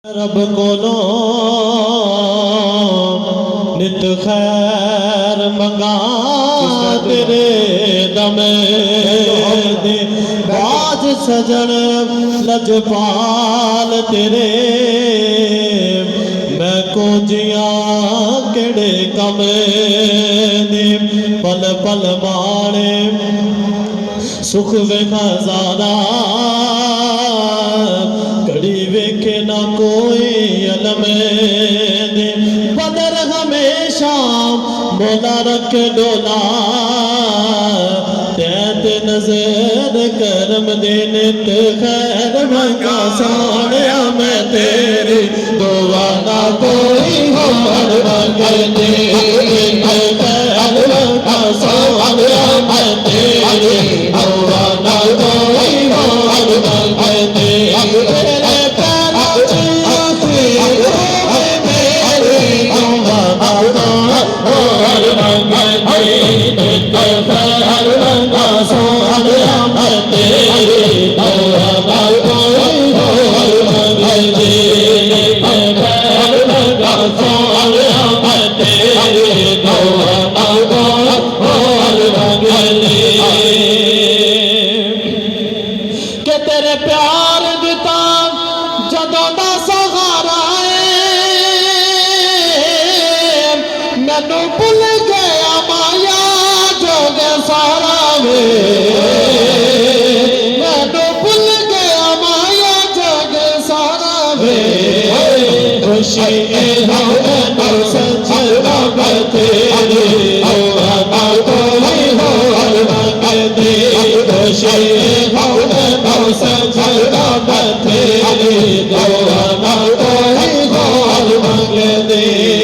रब कोलो नित खैर मंगा तेरे दमे दे बाज सजन लजपाल तेरे मैं को जिया केड़े कमे दे पल पल बाणे सुख वेखा ज़ादा कड़ी वेखे ना कोई अलम दे बदर हमेशा मोला रख डोला तैत नजर करम दे नित खैर मंगा सोने मैं तेरी दुआ ना कोई हो मंग दे खैर मंगा सोने मैं तेरी दुआ ना कोई हो मंग दे के तेरे प्यार दिता जदों दा सहारा मैनू भुल गया माया जोग सारा वे मैनू भुल गया माया जोग सारा वे खुशी सजना तेरे कोई हो दे खुशी सजना तेरे कोई हो दे